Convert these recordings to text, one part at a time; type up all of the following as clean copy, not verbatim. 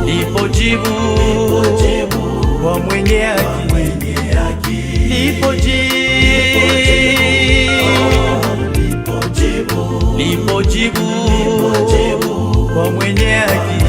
lipo jibu kwa mwenye haki, lipo jibu kwa mwenye haki.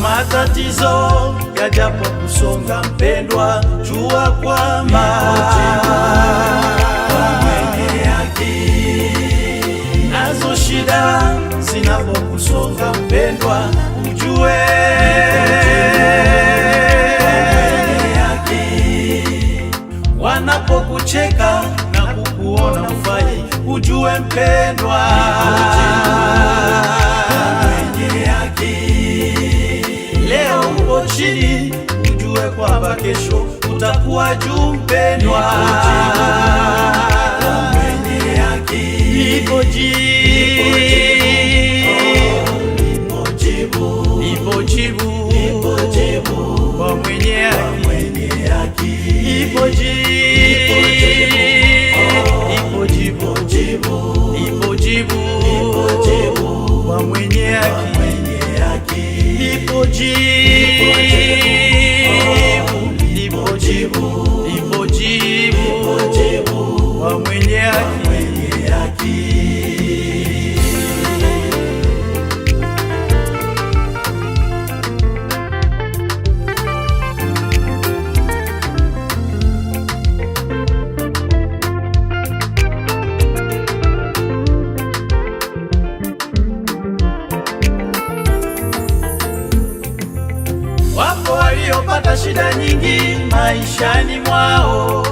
Matatizo yajapo kusonga mpendwa, jua kwamba mwenye haki. Nazo shida zinapokusonga mpendwa, ujue mwenye haki. Wanapokucheka na kukuona ufai, ujue mpendwa mwenye haki. Leo uko chini, ujue kwamba kesho utakuwa juu mpendwa mwenye haki. Lipo jibu kwa mwenye haki. Lipo jibu kwa mwenye haki. Lipo jibu kwa mwenye haki. Wapo waliopata shida nyingi maishani mwao,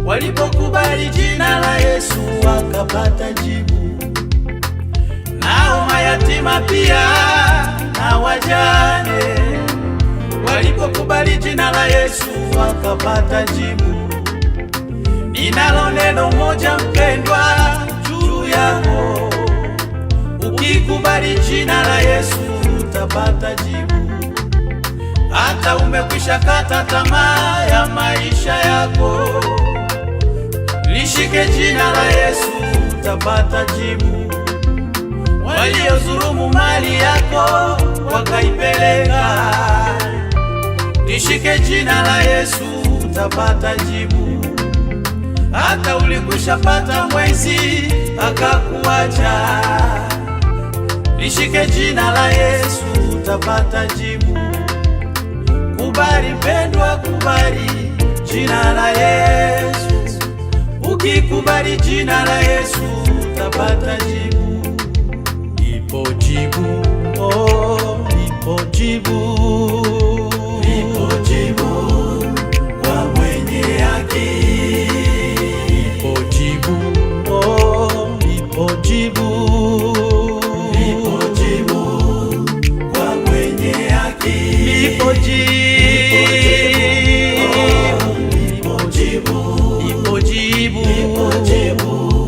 walipokubali jina la Yesu wakapata jibu. Nao mayatima pia na wajane, walipokubali jina la Yesu wakapata jibu. Ninalo neno moja mpendwa juu yako, ukikubali jina la Yesu utapata jibu. Hata umekwisha kata tamaa ya maisha yako, lishike jina la Yesu utapata jibu. Waliodhulumu mali yako wakaipeleka, lishike jina la Yesu utapata jibu. Hata ulikwisha pata mwenzi akakuacha, lishike jina la Yesu utapata jibu. Kubali mpendwa, kubali jina la Yesu. Ukikubali jina la Yesu utapata jibu. Lipo jibu, lipo jibu kwa mwenye haki. Lipo jibu, lipo jibu kwa mwenye haki. Lipo jibu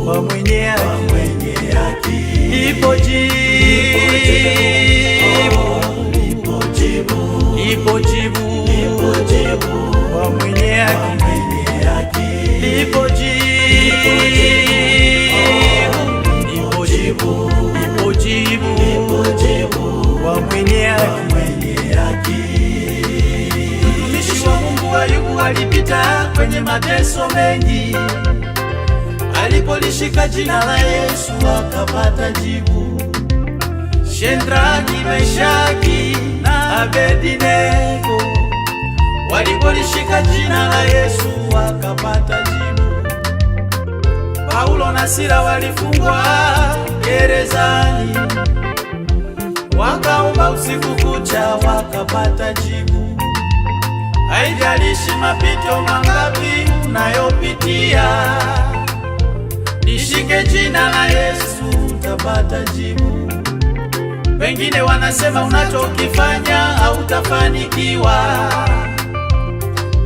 kwa mwenye haki. Lipo jibu kwa mwenye haki. Lipo jibu kwa mwenye haki. Mtumishi wa Mungu Ayubu alipita kwenye mateso mengi, alipolishika jina la Yesu akapata jibu. Shadraka, Meshaki na Abednego walipolishika jina la Yesu wakapata jibu. Paulo na Sila walifungwa gerezani, wakaomba usiku kucha wakapata jibu. Haijalishi mapito mangapi unayopitia, lishike jina la Yesu utapata jibu. Wengine wanasema unachokifanya hautafanikiwa,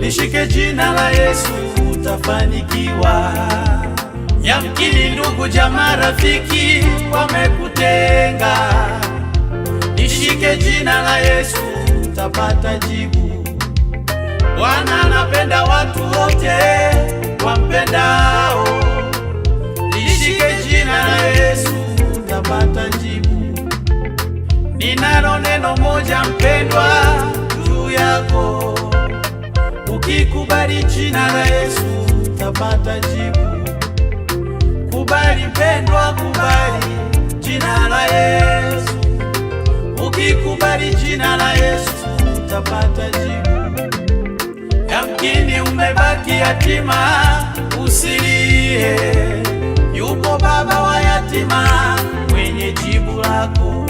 lishike jina la Yesu utafanikiwa. Yamkini ndugu, jamaa, rafiki wamekutenga, lishike jina la Yesu utapata jibu. Bwana anapenda watu wote wampendao, lishike jina la Yesu utapata jibu. Ninalo neno moja mpendwa juu yako, ukikubali jina la Yesu utapata jibu. Kubali mpendwa, kubali jina la Yesu, ukikubali jina la Yesu utapata jibu. Yamkini umebaki yatima, usilie, yupo baba wa yatima mwenye jibu lako.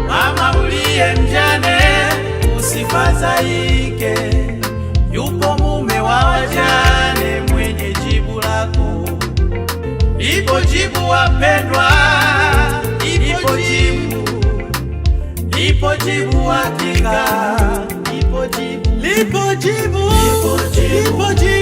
Mama uliye mjane, usifadhaike, yupo mume wa wajane mwenye jibu lako. Lipo jibu wapendwa, lipo jibu, lipo jibu hakika, lipo jibu, lipo jibu, lipo jibu.